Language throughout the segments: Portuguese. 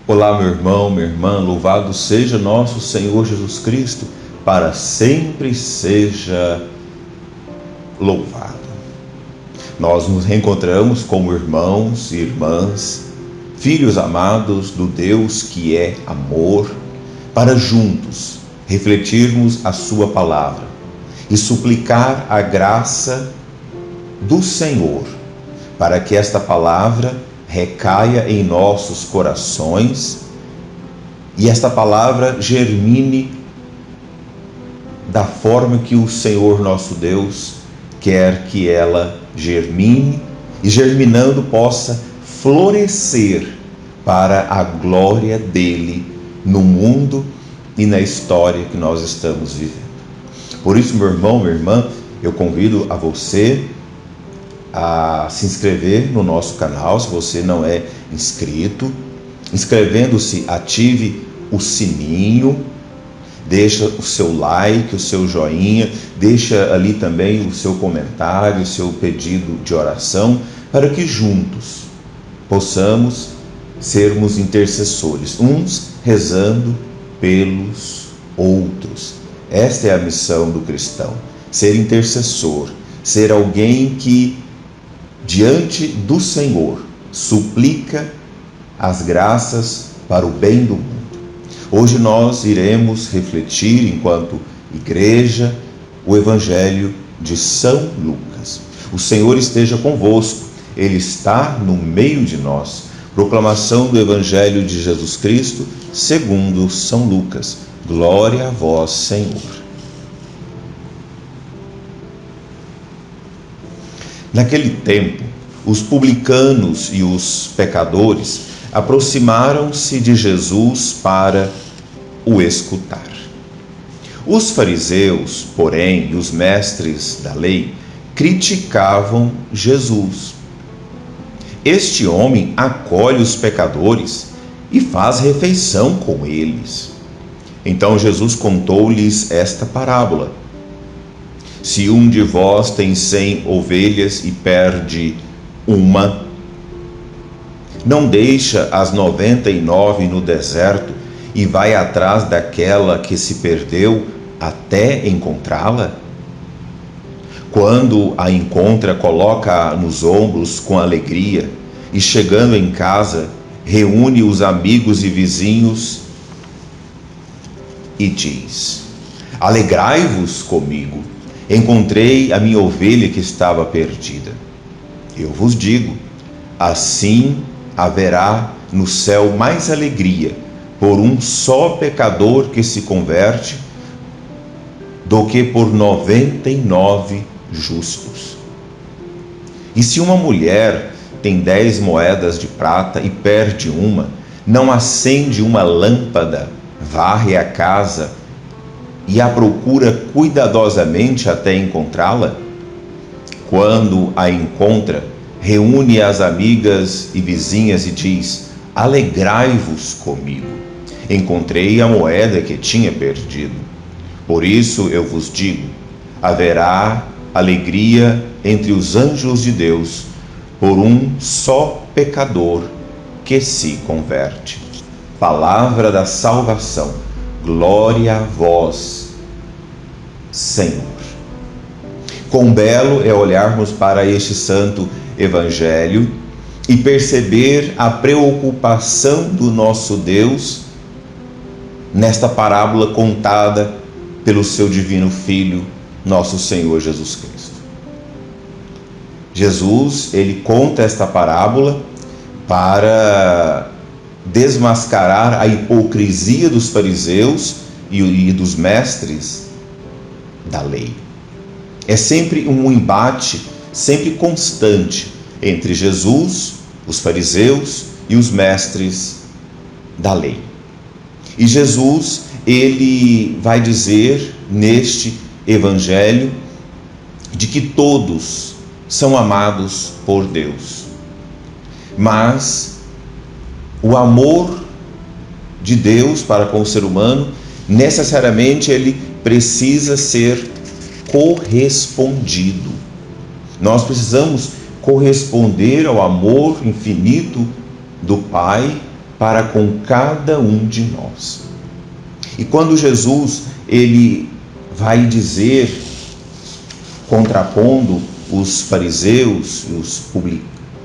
Olá, meu irmão, minha irmã, louvado seja nosso Senhor Jesus Cristo, para sempre seja louvado. Nós nos reencontramos como irmãos e irmãs, filhos amados do Deus que é amor, para juntos refletirmos a sua palavra e suplicar a graça do Senhor, para que esta palavra recaia em nossos corações e esta palavra germine da forma que o Senhor nosso Deus quer que ela germine e, germinando, possa florescer para a glória dele no mundo e na história que nós estamos vivendo. Por isso, meu irmão, minha irmã, eu convido a você a se inscrever no nosso canal, se você não é inscrito. Inscrevendo-se, ative o sininho, deixa o seu like, o seu joinha, deixa ali também o seu comentário, o seu pedido de oração, para que juntos possamos sermos intercessores, uns rezando pelos outros. Esta é a missão do cristão, ser intercessor, ser alguém que diante do Senhor suplica as graças para o bem do mundo. Hoje nós iremos refletir, enquanto igreja, o Evangelho de São Lucas. O Senhor esteja convosco, Ele está no meio de nós. Proclamação do Evangelho de Jesus Cristo segundo São Lucas. Glória a vós, Senhor. Naquele tempo, os publicanos e os pecadores aproximaram-se de Jesus para o escutar. Os fariseus, porém, e os mestres da lei, criticavam Jesus. Este homem acolhe os pecadores e faz refeição com eles. Então Jesus contou-lhes esta parábola. Se um de vós tem 100 ovelhas e perde uma, não deixa as 99 no deserto e vai atrás daquela que se perdeu até encontrá-la? Quando a encontra, coloca-a nos ombros com alegria e, chegando em casa, reúne os amigos e vizinhos e diz: alegrai-vos comigo, encontrei a minha ovelha que estava perdida. Eu vos digo, assim haverá no céu mais alegria por um só pecador que se converte do que por 99 justos. E se uma mulher tem 10 moedas de prata e perde uma, não acende uma lâmpada, varre a casa e a procura cuidadosamente até encontrá-la? Quando a encontra, reúne as amigas e vizinhas e diz: alegrai-vos comigo, encontrei a moeda que tinha perdido. Por isso eu vos digo, haverá alegria entre os anjos de Deus por um só pecador que se converte. Palavra da salvação. Glória a vós, Senhor. Quão belo é olharmos para este santo Evangelho e perceber a preocupação do nosso Deus nesta parábola contada pelo seu divino Filho, nosso Senhor Jesus Cristo. Jesus, ele conta esta parábola para desmascarar a hipocrisia dos fariseus e dos mestres da lei. É sempre um embate, sempre constante, entre Jesus, os fariseus e os mestres da lei. E Jesus, ele vai dizer neste Evangelho de que todos são amados por Deus, mas o amor de Deus para com o ser humano, necessariamente ele precisa ser correspondido. Nós precisamos corresponder ao amor infinito do Pai para com cada um de nós. E quando Jesus ele vai dizer, contrapondo os fariseus e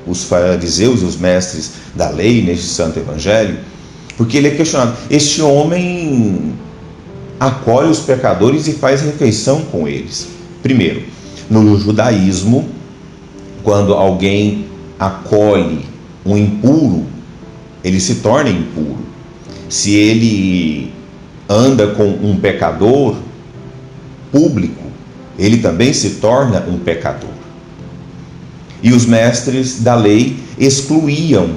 os mestres da lei neste santo evangelho, porque ele é questionado: este homem acolhe os pecadores e faz refeição com eles. Primeiro, no judaísmo, quando alguém acolhe um impuro, ele se torna impuro. Se ele anda com um pecador público, ele também se torna um pecador. E os mestres da lei excluíam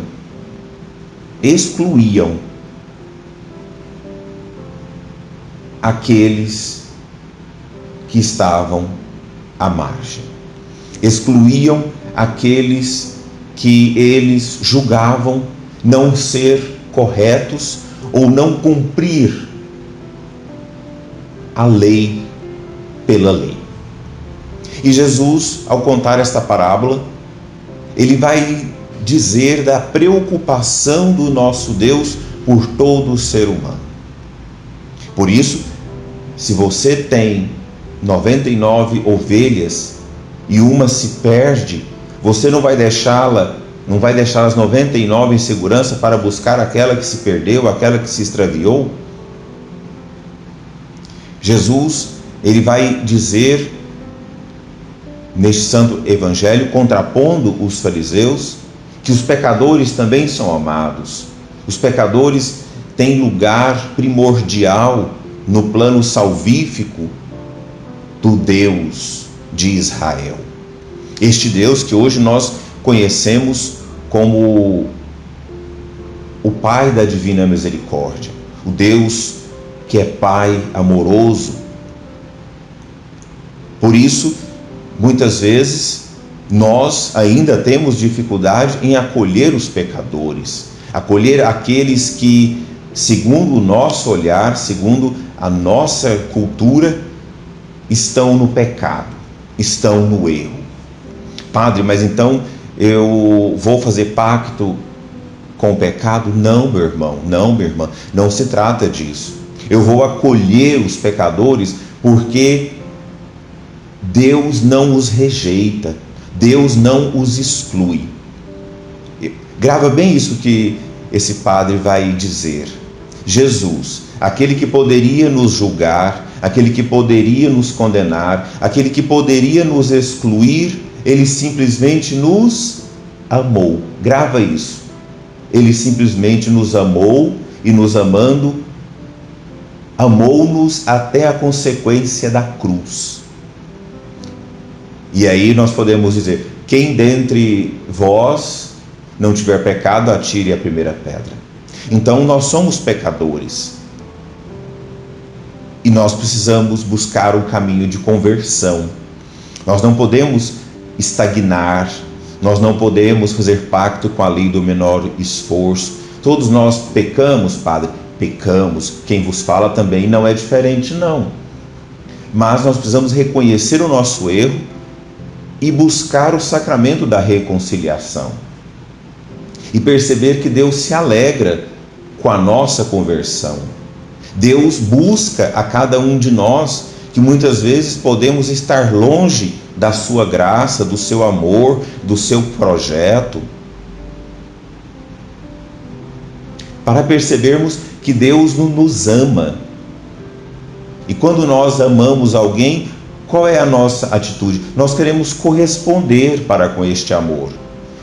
aqueles que estavam à margem. Excluíam aqueles que eles julgavam não ser corretos ou não cumprir a lei pela lei. E Jesus, ao contar esta parábola, ele vai dizer da preocupação do nosso Deus por todo o ser humano. Por isso, se você tem 99 ovelhas e uma se perde, você não vai deixar as 99 em segurança para buscar aquela que se perdeu, aquela que se extraviou? Jesus, ele vai dizer neste santo evangelho, contrapondo os fariseus, que os pecadores também são amados. Os pecadores têm lugar primordial no plano salvífico do Deus de Israel. Este Deus que hoje nós conhecemos como o Pai da Divina Misericórdia, o Deus que é Pai amoroso. Por isso, muitas vezes, nós ainda temos dificuldade em acolher os pecadores, acolher aqueles que, segundo o nosso olhar, segundo a nossa cultura, estão no pecado, estão no erro. Padre, mas então eu vou fazer pacto com o pecado? Não, meu irmão, não, minha irmã, não se trata disso. Eu vou acolher os pecadores porque Deus não os rejeita, Deus não os exclui. Grava bem isso que esse padre vai dizer. Jesus, aquele que poderia nos julgar, aquele que poderia nos condenar, aquele que poderia nos excluir, ele simplesmente nos amou. Grava isso. Ele simplesmente nos amou e, nos amando, amou-nos até a consequência da cruz. E aí nós podemos dizer: quem dentre vós não tiver pecado, atire a primeira pedra. Então nós somos pecadores. E nós precisamos buscar um caminho de conversão. Nós não podemos estagnar, nós não podemos fazer pacto com a lei do menor esforço. Todos nós pecamos, Padre, pecamos. Quem vos fala também não é diferente, não. Mas nós precisamos reconhecer o nosso erro e buscar o sacramento da reconciliação. E perceber que Deus se alegra com a nossa conversão. Deus busca a cada um de nós, que muitas vezes podemos estar longe da sua graça, do seu amor, do seu projeto, para percebermos que Deus nos ama. E quando nós amamos alguém, qual é a nossa atitude? Nós queremos corresponder para com este amor.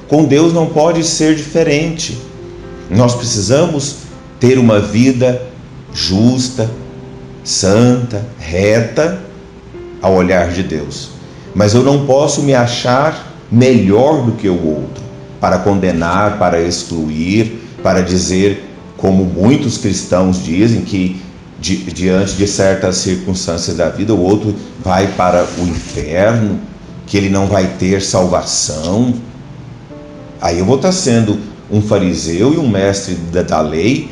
Com Deus não pode ser diferente. Nós precisamos ter uma vida justa, santa, reta, ao olhar de Deus. Mas eu não posso me achar melhor do que o outro, para condenar, para excluir, para dizer, como muitos cristãos dizem, que diante de certas circunstâncias da vida, o outro vai para o inferno, que ele não vai ter salvação. Aí eu vou estar sendo um fariseu e um mestre da lei,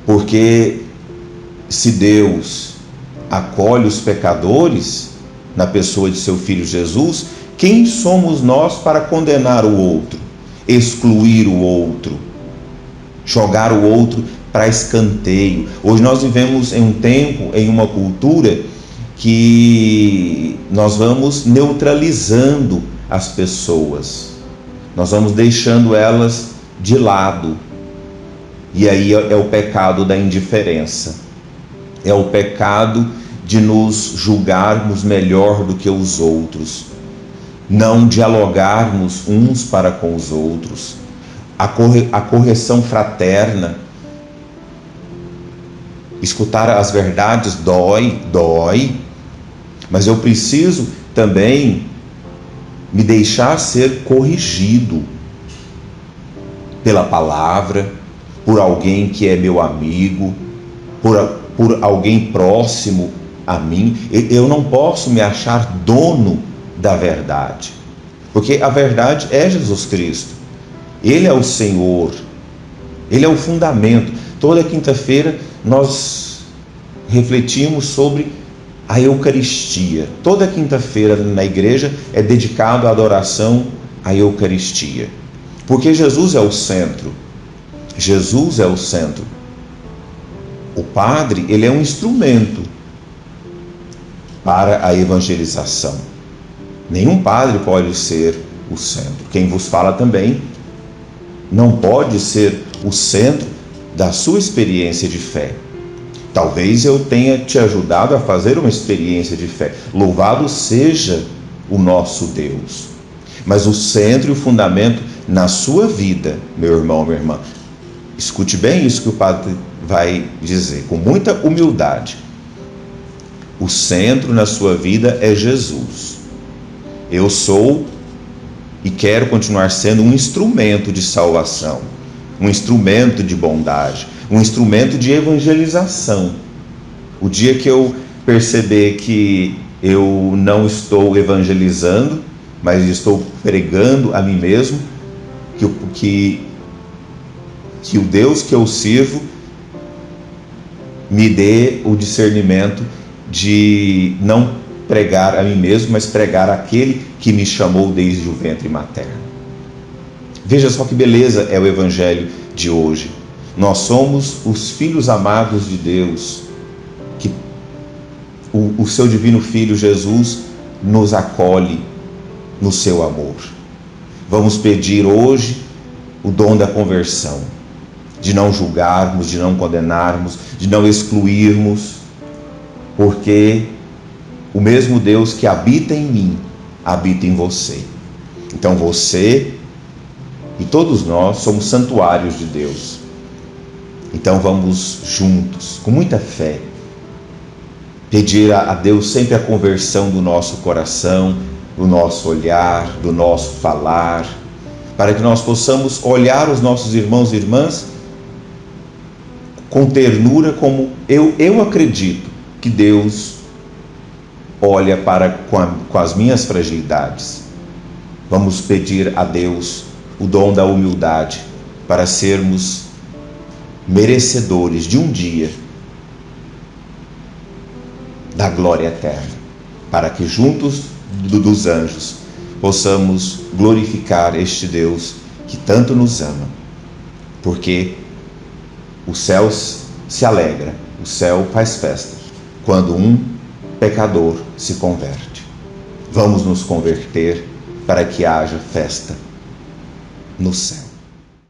porque se Deus acolhe os pecadores na pessoa de seu Filho Jesus, quem somos nós para condenar o outro, excluir o outro? jogar o outro para escanteio. Hoje nós vivemos em um tempo, em uma cultura que nós vamos neutralizando as pessoas, nós vamos deixando elas de lado. E aí é o pecado da indiferença, é o pecado de nos julgarmos melhor do que os outros, não dialogarmos uns para com os outros. A correção fraterna, escutar as verdades dói, mas eu preciso também me deixar ser corrigido pela palavra, por alguém que é meu amigo, por alguém próximo a mim. Eu não posso me achar dono da verdade, porque a verdade é Jesus Cristo. Ele é o Senhor, Ele é o fundamento. Toda quinta-feira nós refletimos sobre a Eucaristia. Toda quinta-feira na igreja é dedicado à adoração à Eucaristia, porque Jesus é o centro. Jesus é o centro. O padre, ele é um instrumento para a evangelização. Nenhum padre pode ser o centro. Quem vos fala também não pode ser o centro da sua experiência de fé. Talvez eu tenha te ajudado a fazer uma experiência de fé. Louvado seja o nosso Deus. Mas o centro e o fundamento na sua vida, meu irmão, minha irmã, escute bem isso que o padre vai dizer, com muita humildade. O centro na sua vida é Jesus. Eu sou e quero continuar sendo um instrumento de salvação, um instrumento de bondade, um instrumento de evangelização. O dia que eu perceber que eu não estou evangelizando, mas estou pregando a mim mesmo, que o Deus que eu sirvo me dê o discernimento de não pregar a mim mesmo, mas pregar aquele que me chamou desde o ventre materno. Veja só que beleza é o evangelho de hoje. Nós somos os filhos amados de Deus, que o seu divino Filho Jesus nos acolhe no seu amor. Vamos pedir hoje o dom da conversão, de não julgarmos, de não condenarmos, de não excluirmos, porque o mesmo Deus que habita em mim, habita em você. Então você e todos nós somos santuários de Deus. Então vamos juntos, com muita fé, pedir a Deus sempre a conversão do nosso coração, do nosso olhar, do nosso falar, para que nós possamos olhar os nossos irmãos e irmãs com ternura, como eu acredito que Deus olha com as minhas fragilidades. Vamos pedir a Deus o dom da humildade para sermos merecedores de um dia da glória eterna, para que juntos dos anjos possamos glorificar este Deus que tanto nos ama, porque o céu se alegra, o céu faz festa quando um pecador se converte. Vamos nos converter para que haja festa no céu.